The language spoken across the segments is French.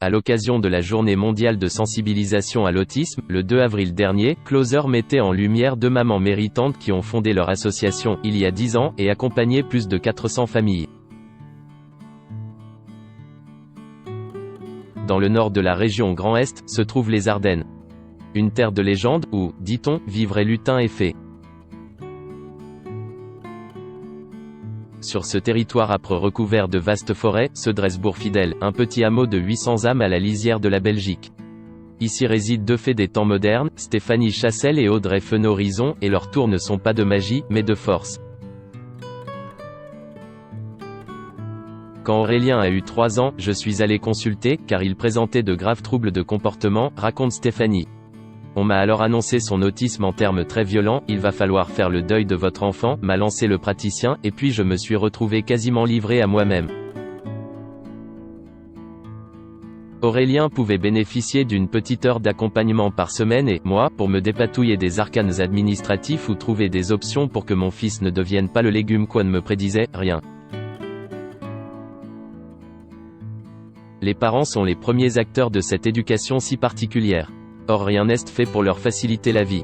À l'occasion de la Journée mondiale de sensibilisation à l'autisme, le 2 avril dernier, Closer mettait en lumière 2 mamans méritantes qui ont fondé leur association il y a 10 ans et accompagné plus de 400 familles. Dans le nord de la région Grand Est, se trouvent les Ardennes. Une terre de légende, où, dit-on, vivraient lutins et fées. Sur ce territoire âpre recouvert de vastes forêts, se dresse Bourg-Fidèle, un petit hameau de 800 âmes à la lisière de la Belgique. Ici résident 2 fées des temps modernes, Stéphanie Chassel et Audrey Fenot-Rison, et leurs tours ne sont pas de magie, mais de force. Quand Aurélien a eu 3 ans, je suis allé consulter, car il présentait de graves troubles de comportement, raconte Stéphanie. On m'a alors annoncé son autisme en termes très violents, il va falloir faire le deuil de votre enfant, m'a lancé le praticien, et puis je me suis retrouvé quasiment livré à moi-même. Aurélien pouvait bénéficier d'une petite heure d'accompagnement par semaine et, moi, pour me dépatouiller des arcanes administratifs ou trouver des options pour que mon fils ne devienne pas le légume qu'on me prédisait, rien. Les parents sont les premiers acteurs de cette éducation si particulière. Or rien n'est fait pour leur faciliter la vie.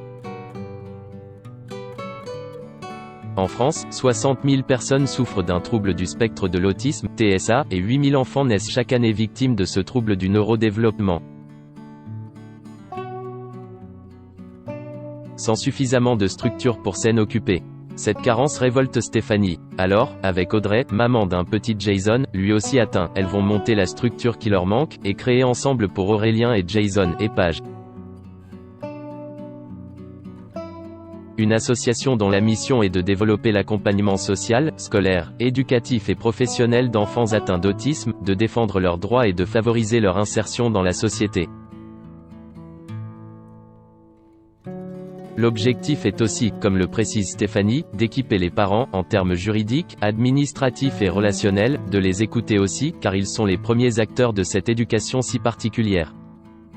En France, 60 000 personnes souffrent d'un trouble du spectre de l'autisme, TSA, et 8 000 enfants naissent chaque année victimes de ce trouble du neurodéveloppement. Sans suffisamment de structures pour s'en occuper. Cette carence révolte Stéphanie. Alors, avec Audrey, maman d'un petit Jason, lui aussi atteint, elles vont monter la structure qui leur manque, et créer ensemble pour Aurélien et Jason, Épage. Une association dont la mission est de développer l'accompagnement social, scolaire, éducatif et professionnel d'enfants atteints d'autisme, de défendre leurs droits et de favoriser leur insertion dans la société. L'objectif est aussi, comme le précise Stéphanie, d'équiper les parents, en termes juridiques, administratifs et relationnels, de les écouter aussi, car ils sont les premiers acteurs de cette éducation si particulière.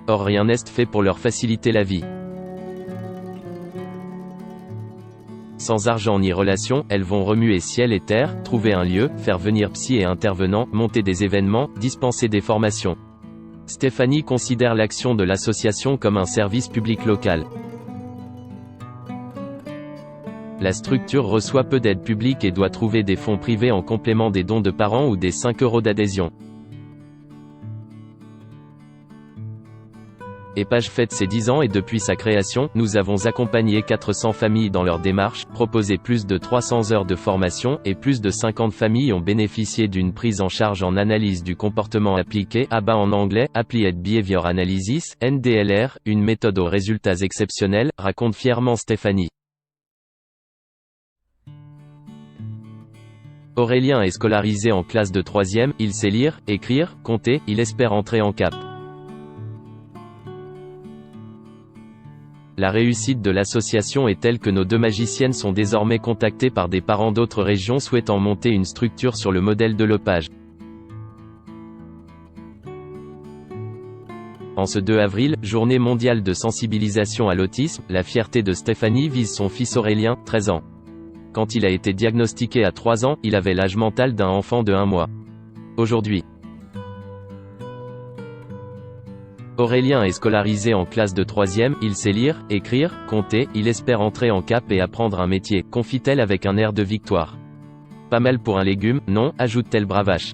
Or rien n'est fait pour leur faciliter la vie. Sans argent ni relation, elles vont remuer ciel et terre, trouver un lieu, faire venir psy et intervenants, monter des événements, dispenser des formations. Stéphanie considère l'action de l'association comme un service public local. La structure reçoit peu d'aide publique et doit trouver des fonds privés en complément des dons de parents ou des 5 € d'adhésion. Épage fête ses 10 ans et depuis sa création, nous avons accompagné 400 familles dans leur démarche, proposé plus de 300 heures de formation, et plus de 50 familles ont bénéficié d'une prise en charge en analyse du comportement appliqué, ABA en anglais, Applied Behavior Analysis, NDLR, une méthode aux résultats exceptionnels, raconte fièrement Stéphanie. Aurélien est scolarisé en classe de 3e, il sait lire, écrire, compter, il espère entrer en CAP. La réussite de l'association est telle que nos 2 magiciennes sont désormais contactées par des parents d'autres régions souhaitant monter une structure sur le modèle de l'Epage. En ce 2 avril, journée mondiale de sensibilisation à l'autisme, la fierté de Stéphanie vise son fils Aurélien, 13 ans. Quand il a été diagnostiqué à 3 ans, il avait l'âge mental d'un enfant de 1 mois. Aujourd'hui, Aurélien est scolarisé en classe de 3e, il sait lire, écrire, compter, il espère entrer en CAP et apprendre un métier, confie-t-elle avec un air de victoire. Pas mal pour un légume, non, ajoute-t-elle bravache.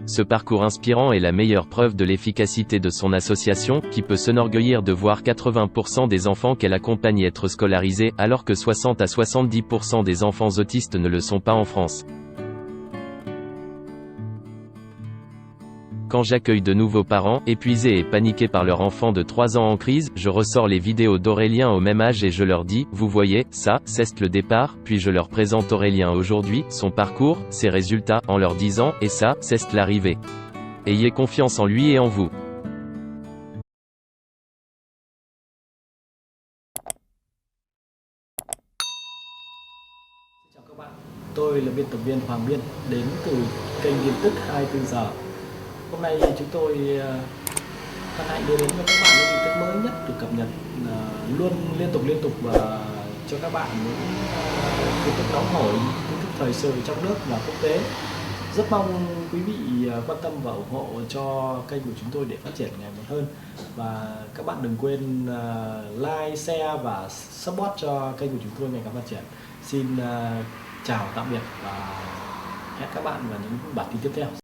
Ce parcours inspirant est la meilleure preuve de l'efficacité de son association, qui peut s'enorgueillir de voir 80% des enfants qu'elle accompagne être scolarisés, alors que 60 à 70% des enfants autistes ne le sont pas en France. Quand j'accueille de nouveaux parents, épuisés et paniqués par leur enfant de 3 ans en crise, je ressors les vidéos d'Aurélien au même âge et je leur dis, vous voyez, ça, c'est le départ, puis je leur présente Aurélien aujourd'hui, son parcours, ses résultats, en leur disant, et ça, c'est l'arrivée. Ayez confiance en lui et en vous. Chào các bạn, tôi là biên tập viên Hoàng Biên, đến từ kênh tin tức 24 giờ. Hôm nay chúng tôi hân hạnh đưa đến cho các bạn những tin tức mới nhất được cập nhật luôn liên tục và cho các bạn những tin tức nóng hổi, tin tức thời sự trong nước và quốc tế. Rất mong quý vị quan tâm và ủng hộ cho kênh của chúng tôi để phát triển ngày một hơn. Và các bạn đừng quên like, share và support cho kênh của chúng tôi ngày càng phát triển. Xin chào tạm biệt và hẹn các bạn vào những bản tin tiếp theo.